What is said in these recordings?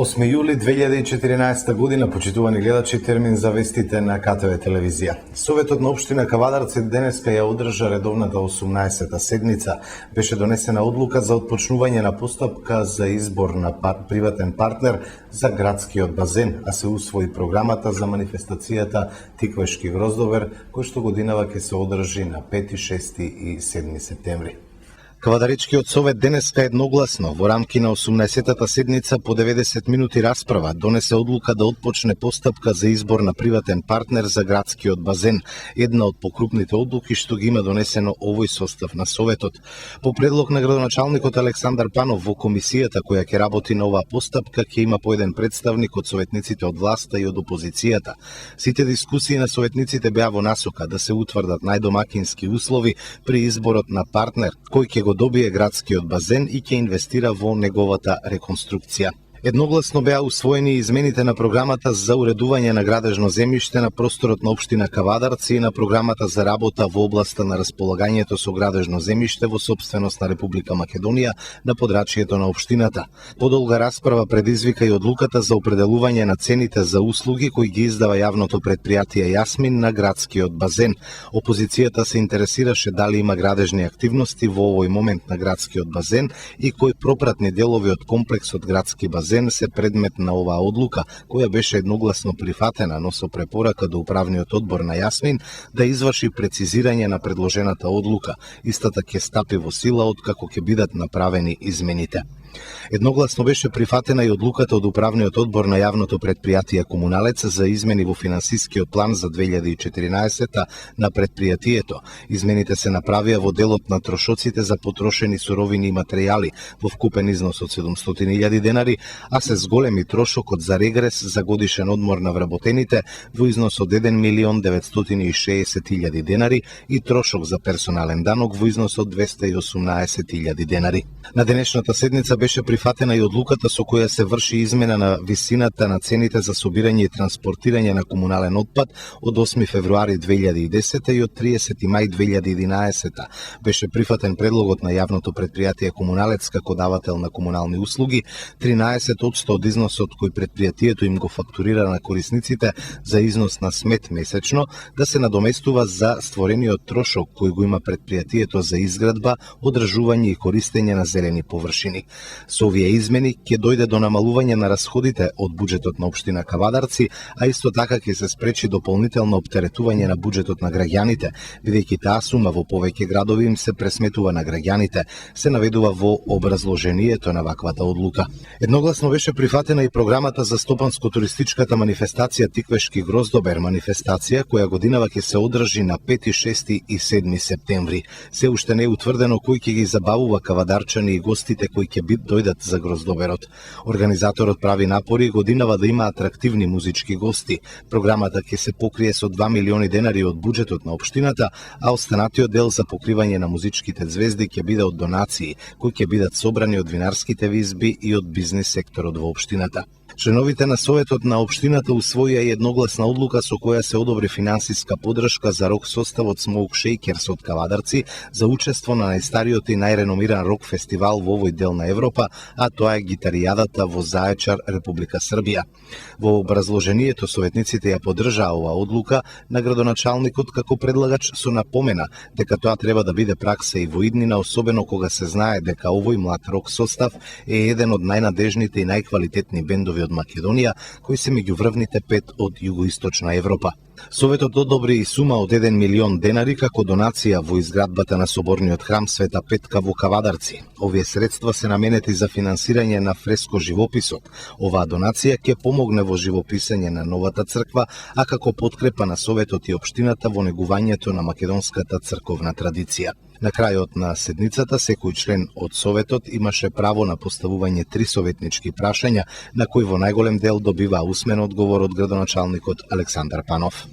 8 јули 2014 година, почитувани гледачи, термин за вестите на КТВ телевизија. Советот на општина Кавадарци денеска ја одржа редовната 18-та седница. Беше донесена одлука за отпочнување на постапка за избор на приватен партнер за градскиот базен, а се усвои програмата за манифестацијата Тиквешки гроздовер, кој што годинава ќе се одржи на 5, 6 и 7 септември. Кавадаричкиот совет денеска едногласно во рамки на 18-та седница по 90 минути расправа донесе одлука да отпочне постапка за избор на приватен партнер за градскиот базен, една од покрупните одлуки што ги има донесено овој состав на советот. По предлог на градоначалникот Александар Панов во комисијата која ќе работи на оваа постапка ќе има по еден представник од советниците од власта и од опозицијата. Сите дискусии на советниците беа во насока да се утврдат најдомакински услови при изборот на партнер кој ќе го добие градскиот базен и ќе инвестира во неговата реконструкција. Едногласно беа усвоени измените на програмата за уредување на градежно земјиште на просторот на општина Кавадарци и на програмата за работа во областа на располагањето со градежно земјиште во сопственост на Република Македонија на подрачјето на општината. Подолга расправа предизвика и одлуката за определување на цените за услуги кои ги издава јавното претпријатие Јасмин на градскиот базен. Опозицијата се интересираше дали има градежни активности во овој момент на градскиот базен и кои пропратни делови од комплексот градски базен се предмет на оваа одлука, која беше едногласно прифатена, но со препорака до управниот одбор на Јасмин да изврши прецизирање на предложената одлука. Истата ќе стапи во сила откако ќе бидат направени измените. Едногласно беше прифатена и одлуката од управниот одбор на јавното претпријатие Комуналец за измени во финансискиот план за 2014 на претпријатието. Измените се направија во делот на трошоците за потрошени суровини и материјали во вкупен износ од 700.000 денари, а се зголеми трошокот за регрес за годишен одмор на вработените во износ од 1.960.000 денари и трошок за персонален данок во износ од 218.000 денари. На денешната седница беше прифатена и одлуката со која се врши измена на висината на цените за собирање и транспортирање на комунален отпад од 8 февруари 2010 и од 30 мај 2011. Беше прифатен предлогот на јавното претпријатие Комуналец како давател на комунални услуги, 13% од износот кој претпријатието им го фактурира на корисниците за износ на смет месечно да се надоместува за створениот трошок кој го има претпријатието за изградба, одржување и користење на зелени површини. Со овие измени ќе дојде до намалување на расходите од буџетот на општина Кавадарци, а исто така ќе се спречи дополнително оптеретување на буџетот на граѓаните, бидејќи таа сума во повеќе градови им се пресметува на граѓаните, се наведува во образложението на ваквата одлука. Едногласно беше прифатена и програмата за стопанско-туристичката манифестација Тиквешки гроздобер, манифестација која годинава ќе се одржи на 5, 6 и 7 септември. Се уште не е утврдено кој ќе ги забавува кавадарчани и гостите кои ќе дојдат за гроздоберот. Организаторот прави напори годинава да има атрактивни музички гости. Програмата ќе се покрие со 2 милиони денари од буџетот на општината, а останатиот дел за покривање на музичките звезди ќе биде од донации, кои ќе бидат собрани од винарските визби и од бизнис секторот во општината. Членовите на Советот на општината усвоија едногласна одлука со која се одобри финансиска подршка за рок составот Smoke Shakers од Кавадарци за учество на најстариот и најреномиран рок фестивал во овој дел на Европа, а тоа е Гитаријадата во Заечар, Република Србија. Во образложението советниците ја поддржаа оваа одлука на градоначалникот како предлагач со напомена дека тоа треба да биде пракса и во иднина, особено кога се знае дека овој млад рок состав е еден од најнадежните и најквалитетни бендови од Македонија, кои се меѓу врвните 5 од југоисточна Европа. Советот одобри и сума од 1 милион денари како донација во изградбата на соборниот храм Света Петка во Кавадарци. Овие средства се наменети за финансирање на фреско живописот. Оваа донација ќе помогне во живописање на новата црква, а како подкрепа на Советот и општината во негувањето на македонската црковна традиција. На крајот на седницата, секој член од Советот имаше право на поставување 3 советнички прашања, на кои во најголем дел добива усмен одговор од градоначалникот Александар Панов.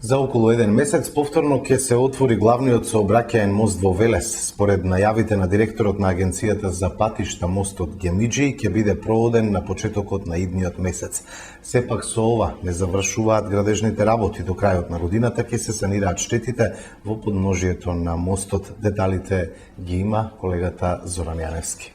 За околу еден месец повторно ќе се отвори главниот сообраќаен мост во Велес. Според најавите на директорот на Агенцијата за патишта, мостот Гемиџи ќе биде проводен на почетокот на идниот месец. Сепак со ова не завршуваат градежните работи. До крајот на годината ќе се санираат штетите во подножието на мостот. Деталите ги има колегата Зоран Јаневски.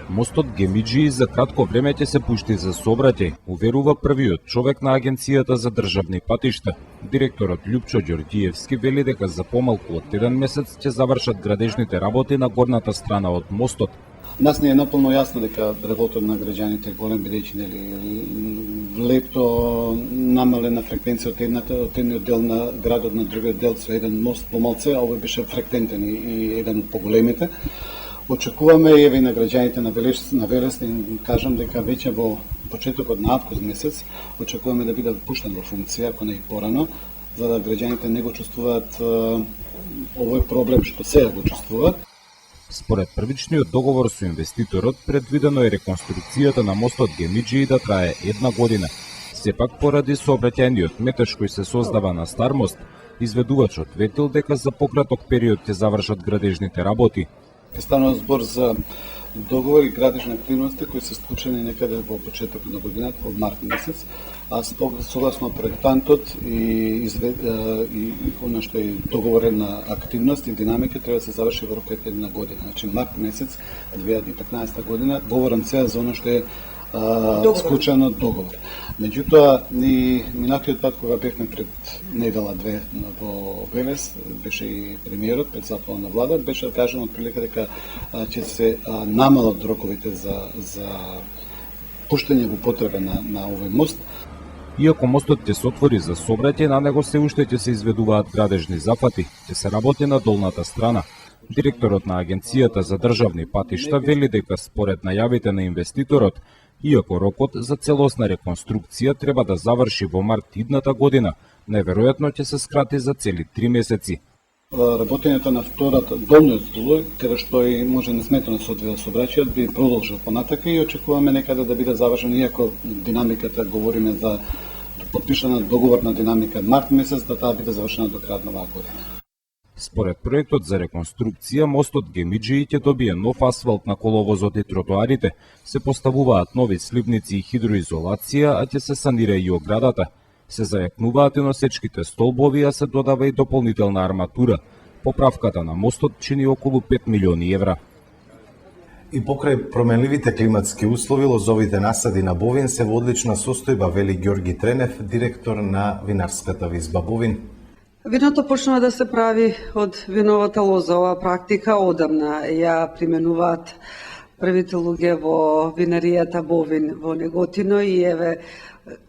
Мостот Гемиџи за кратко време ќе се пушти за сообраќај, уверува првиот човек на Агенцијата за државни патишта. Директорот Љупчо Ѓорѓиевски вели дека за помалку од 1 месец ќе завршат градежните работи на горната страна од мостот. Нас не е напълно јасно дека револтот на граѓаните е голем, бидејќи лепто намалена фреквенција од едниот дел на градот на другиот дел со еден мост помалце, а овој беше фреквентен и еден од поголемите. Очекуваме еве на граѓаните на Велес, кажам дека веќе во почетокот на август месец очекуваме да биде пуштен во функција, ако не и порано, за да граѓаните не го чувствуваат овој проблем што сега го чувствуваат. Според првичниот договор со инвеститорот, предвидено е реконструкцијата на мостот Гемиџи да трае 1 година. Сепак, поради сообраќајниот метеж кој се создава на стар мост, изведувачот ветил дека за пократок период ќе завршат градежните работи. Станува збор за договори и градежни активности кои се склучени некаде во почетокот на годината, во март месец, а согласно проектантот и она што е договорена активност и динамика треба да се заврши во рокот 1 година. Значи март месец 2015 година, говорам сега за она што е склучено договор. Меѓутоа, и минатиот пат кога бевме пред недела-две во Велес, беше и премиерот, председател на влада, беше кажано отприлика дека ќе се намалат роковите за пуштање во потреба на овој мост. Иако мостот ќе се отвори за сообраќај, на него се уште ќе се изведуваат градежни зафати, ќе се работи на долната страна. Директорот на Агенцијата за државни патишта вели дека според најавите на инвеститорот, иако рокот за целосна реконструкција треба да заврши во март идната година, неверојатно ќе се скрати за цели 3 месеци. Работењето на втората долниот слој, каде што и може несметано се одвива сообраќајот, би продолжил понатака и очекуваме некаде да биде завршен, иако динамиката говориме за подпишана договорна динамика март месец, да таа биде завршена до крајот на оваа година. Според проектот за реконструкција, мостот Гемиџи ќе добие нов асфалт на коловозот и тротоарите, се поставуваат нови сливници и хидроизолација, а ќе се санира и оградата. Се зајакнуваат и носечките столбови, а се додава и дополнителна арматура. Поправката на мостот чини околу 5 милиони евра. И покрај променливите климатски услови, лозовите насади на Бовин се во одлична состојба, вели Ѓорги Тренев, директор на винарската визба Бовин. Виното почнува да се прави од виновата лоза. Оваа практика одамна ја применуваат првите луѓе во винаријата Бовин во Неготино и еве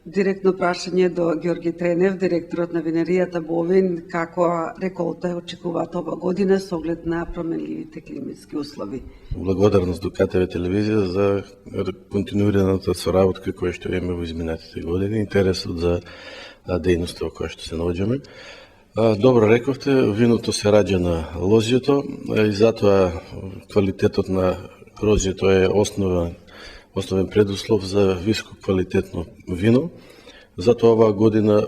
директно прашање до Ѓорги Тренев, директорот на винаријата Бовин, како реколта очекуваат ова година со оглед на променливите климатски услови. Благодарност до КТВ телевизија за континуираната соработка која што имаме во изминатите години, интересот за дејноста во која што се наоѓаме. Добро рековте, виното се раѓа на лозјето и затоа квалитетот на грозјето е основен предуслов за високо квалитетно вино. Затоа оваа година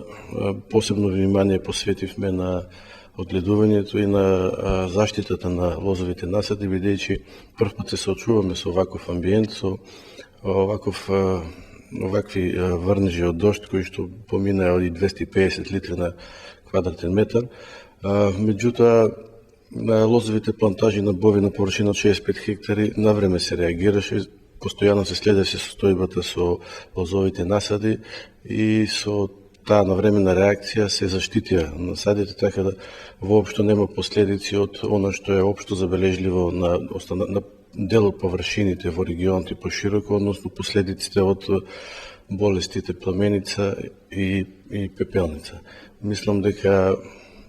посебно внимание посветивме на одгледувањето и на заштитата на лозовите насади, бидејќи првпат се соочуваме со оваков амбиент, со овакви врнежи од дожд кои што поминаа од 250 литри на квадратен метар. Меѓутоа, на лозовите плантажи на Бовин на површина од 65 хектари навреме се реагираше, постојано се следеше состојбата со лозовите насади и со таа навремена реакција се заштитија насадите, така да воопшто нема последици од оно што е општо забележливо на дел од површините во регионот и пошироко, односно последиците од болестите пламеница и пепелница. Мислам дека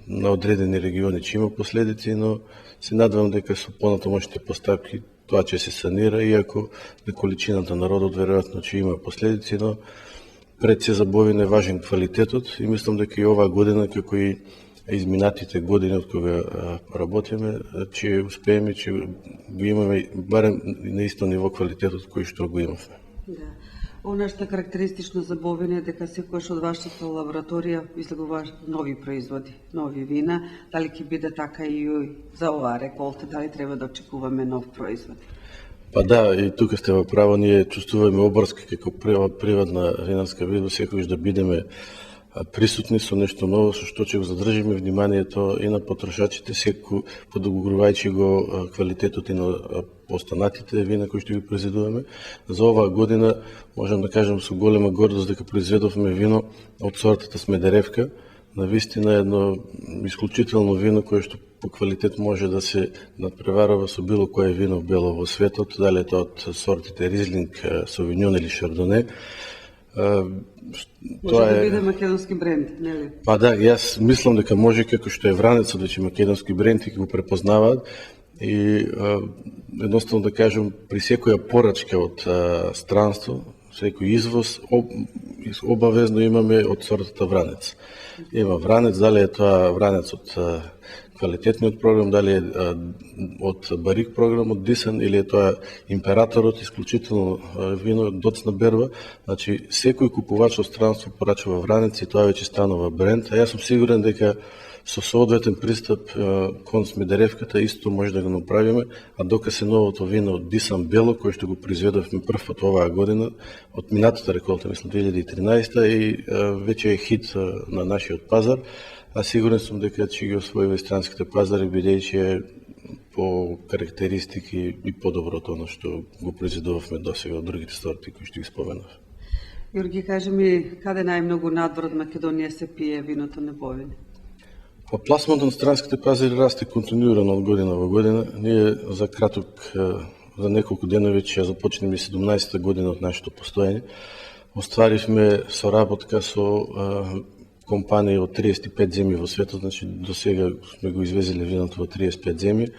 на одредени региони ќе има последици, но се надевам дека со понатамошните постапки тоа ќе се санира, иако на количината народот веројатно ќе има последици, но пред се за Бовин е важен квалитетот и мислам дека и оваа година, како и изминатите години од кога работиме, ќе успееме, ќе го имаме барем на исто ниво квалитетот кој што го имавме. Да. Она што е карактеристично за Бовин е дека секојаш од вашата лабораторија излегува нови производи, нови вина. Дали ќе биде така и за оваа реколта, дали треба да очекуваме нов производ? Па да, и тука сте во право, ние чувствуваме обрска како приватна винарска визба, секојаш да бидеме присутни со нешто ново, со што ќе го задржиме вниманието и на потрошачите, секој подобрувајќи го квалитетот и на останатите вина кои што ги произведуваме. За оваа година можам да кажам со голема гордост дека произведовме вино од сортата Смедеревка, навистина едно исклучително вино кое што по квалитет може да се надпреварува со било кое вино бело во светот, дали е тоа од сортите Ризлинг, Совиньон или Шардоне. Може да биде македонски бренд, нели? Па да, јас мислам дека може, како што е Вранецот, веќе македонски бренд и го препознаваат. И едноставно да кажем, при секоја порачка од странство, секој извоз, обавезно имаме од сортата Вранец. Има Вранец, дали е тоа Вранец од квалитетниот програм, дали е од Барик програм, од Дисан, или е тоа Императорот, исклучително вино, доцна берба. Значи, секој купувач од странство порачува Вранец и тоа веќе станува бренд. А јас сум сигурен дека со соодветен пристап кон Смедеревката исто може да го направиме, а докасе новото вино од Дисан Бело, кој што го произведовме првпат оваа година, од минатата реколта, мислам 2013, и веќе е хит на нашиот пазар, а сигурен сум дека ќе ги освоиме и странските пазари, бидејќи е по карактеристики и подобро тоа што го произведувавме досега од другите сорти кои што ги споменав. Јорги, кажи ми, каде најмногу надвор од Македонија се пие виното на Бовин? Па пласманот на странските пазари расте континуирано од година во година. Ние за краток, за неколку денови ќе започнеме 17-та година од нашето постоење. Остваривме соработка со компании од 35 земји во светот, значи до сега сме го извезеле виното во 35 земји.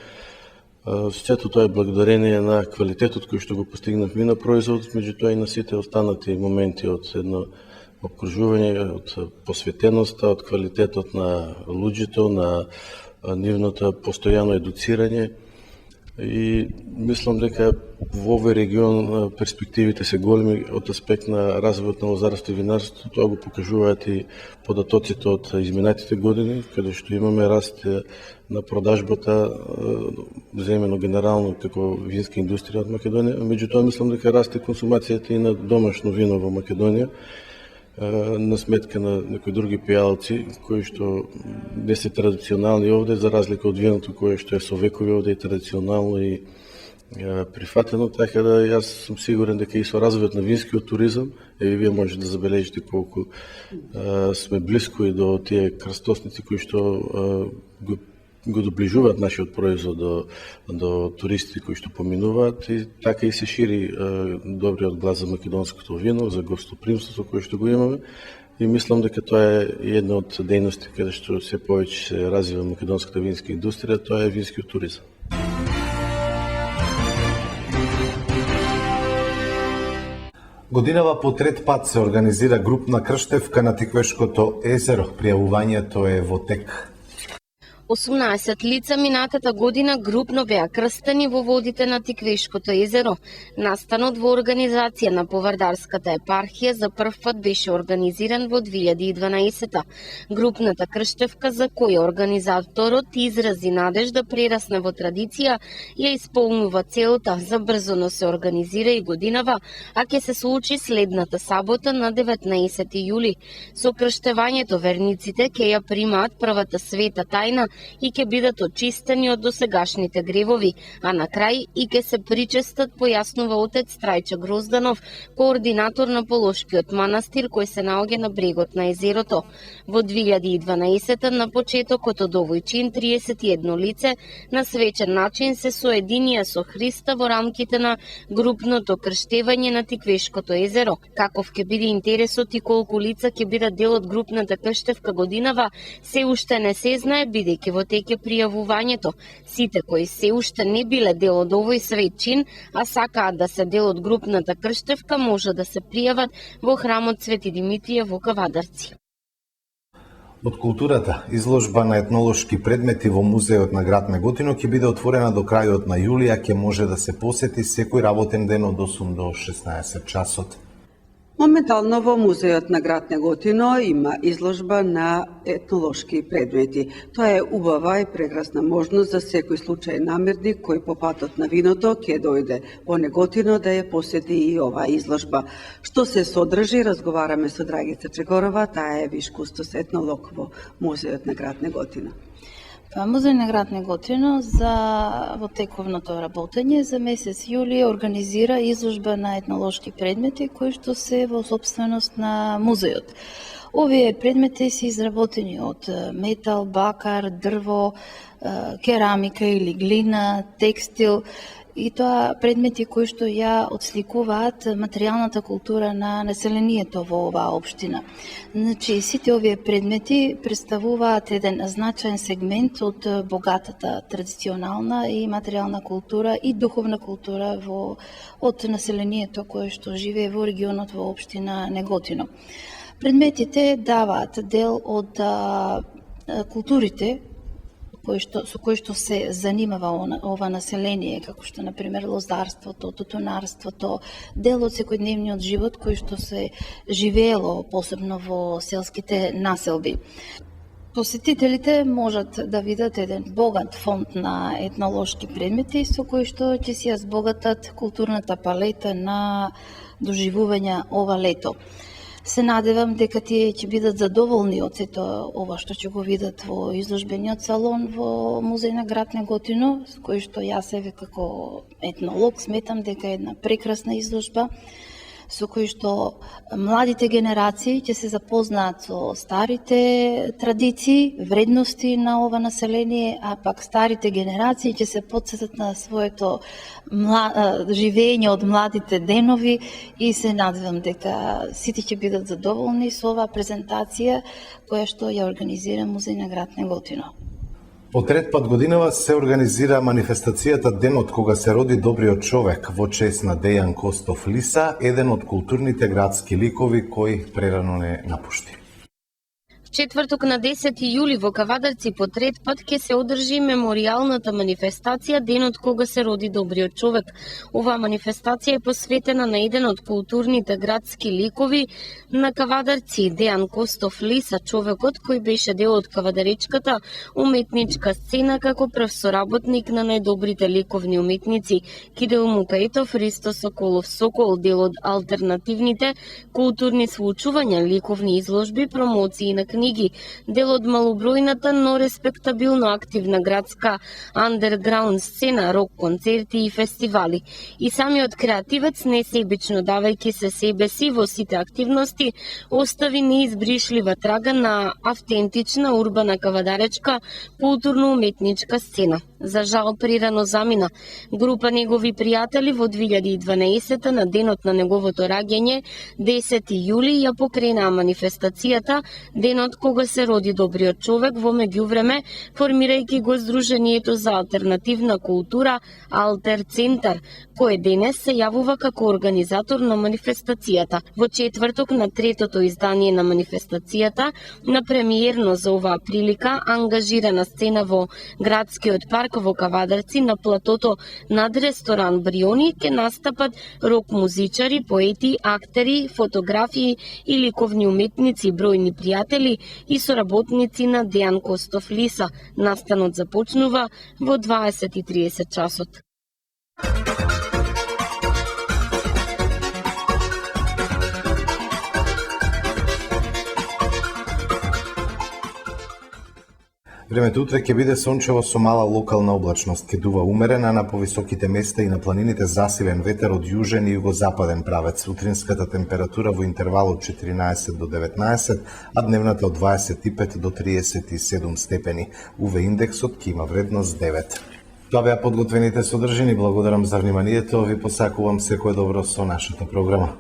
Сето тоа е благодарение на квалитетот кој што го постигнавме на производот, меѓутоа и на сите останати моменти од едно обкружување, од посветеноста, од квалитетот на луѓето, на нивното постојано едуцирање. И мислам дека во овој регион перспективите се големи од аспект на развојот на лозарството и винарството. Тоа го покажуваат и податоците од изминатите години, каде што имаме раст на продажбата, земено генерално како винска индустрија од Македонија. Меѓутоа мислам дека расте консумацијата и на домашно вино во Македонија, на сметка на некои други пијалци кои што не се традиционални овде, за разлика од виното кое што е со векови овде и традиционално и прифатено, така да јас сум сигурен дека и со развојот на винскиот туризам, вие можете да забележите колку сме блиско и до тие крстосници кои што го доближуваат нашиот производ до туристи кои што поминуваат, и така и се шири добриот глас за македонското вино, за гостопримството кое што го имаме. И мислам дека тоа е една од дејности каде што се повеќе се развива македонската винска индустрија, тоа е винскиот туризам. Годинава по трет пат се организира групна крштевка на Тиквешкото езеро. Пријавувањето е во тек. 18 лица минатата година групно беа крстени во водите на Тиквешкото езеро. Настанот во организација на Повардарската епархија за прв пат беше организиран во 2012-та. Групната крштевка, за која организаторот изрази надеж да прерасне во традиција, ја исполнува целта за брзо да се организира и годинава, а ќе се случи следната сабота на 19 јули. Со крштевањето верниците ќе ја примаат првата света тајна и ќе бидат очистени од досегашните гревови, а на крај и ќе се причестат, појаснува отец Трајчо Грозданов, координатор на Полошкиот манастир кој се наоѓа на брегот на езерото. Во 2012 на почетокот од овој чин 31 лице на свечен начин се соединија со Христа во рамките на групното крштевање на Тиквешкото езеро. Каков ќе биде интересот и колку лица ќе бидат дел од групната крштевка годинава, се уште не се знае, бидејќи во тек е пријавувањето. Сите кои се уште не биле дел од овој свет чин, а сакаат да се дел од групната крштевка, може да се пријават во храмот Свети Димитрije во Кавадарци. Од културата, изложба на етнолошки предмети во музеот на град Неготино ќе биде отворена до крајот на јули, а ќе може да се посети секој работен ден од 8 до 16 часот. Моментално во музејот на град Неготино има изложба на етнолошки предмети. Тоа е убава и прекрасна можност за секој случај намерник кој по патот на виното ќе дојде во Неготино да ја посети и оваа изложба. Што се содржи, разговараме со Драгица Чегорова, таа е виш кустос етнолог во музејот на град Неготино. Музеј на град Неготино во тековното работење за месец јули организира изложба на етнолошки предмети кои што се во собственост на музејот. Овие предмети се изработени од метал, бакар, дрво, керамика или глина, текстил, и тоа предмети кои што ја отсликуваат материјалната култура на населението во оваа општина. Значи, сите овие предмети представуваат еден значаен сегмент од богатата традиционална и материјална култура и духовна култура од населението кое што живее во регионот во општина Неготино. Предметите даваат дел од културите со кои што се занимава ова население, како што, например, лозарството, тутунарството, дел од секојдневниот живот кој што се живеело, посебно во селските населби. Посетителите можат да видат еден богат фонд на етнолошки предмети со кои што ќе си ја збогатат културната палета на доживување ова лето. Се надевам дека тие ќе бидат задоволни од сето ова што ќе го видат во изложбениот салон во музеј на град Неготино, кој што јас еве како етнолог сметам дека е една прекрасна изложба со кој што младите генерации ќе се запознаат со старите традиции, вредности на ова население, а пак старите генерации ќе се потсетат на своето живење од младите денови и се надевам дека сите ќе бидат задоволни со оваа презентација која што ја организира Музеј на град Неготино. По трет пат годинава се организира манифестацијата Денот кога се роди добриот човек во чест на Дејан Костов Лиса, еден од културните градски ликови кој прерано не напушти. Четврток на 10 јули во Кавадарци по трет пат ќе се одржи меморијалната манифестација Денот кога се роди добриот човек. Оваа манифестација е посветена на еден од културните градски ликови на Кавадарци, Дејан Костов Лиса, човекот кој беше дел од кавадаречката уметничка сцена како прв соработник на најдобрите ликовни уметници Кидел Мукаетов, Ристо Соколов Сокол, дел од алтернативните културни случувања, ликовни изложби, промоции на книги, дел од малобројната, но респектабилно активна градска андерграунд сцена, рок концерти и фестивали. И самиот креативец, несебично давајќи се себе си во сите активности, остави неизбришлива трага на автентична урбана кавадаречка културно-уметничка сцена. За жал прирано замина. Група негови пријатели во 2012 на денот на неговото раѓање, 10 јули, ја покренаа манифестацијата Денот кога се роди добриот човек, во меѓувреме формирајќи го Сдружението за алтернативна култура Алтер Центар, кој денес се јавува како организатор на манифестацијата. Во четврток на третото издание на манифестацијата, на премиерно за оваа прилика ангажирана сцена во градскиот парк во Кавадарци на платото над ресторан Бриони ќе настапат рок музичари, поети, актери, фотографии и ликовни уметници, бројни пријатели и соработници на Дејан Костов Лиса. Настанот започнува во 20:30 часот. Времето утре ќе биде сончево со мала локална облачност, ќе дува умерена на повисоките места и на планините засилен ветер од јужен и југозападен правец. Утринската температура во интервал од 14 до 19, а дневната од 25 до 37 степени. УВ индексот ќе има вредност 9. Тоа беа подготвените содржини. Благодарам за вниманието. Ви посакувам секое добро со нашата програма.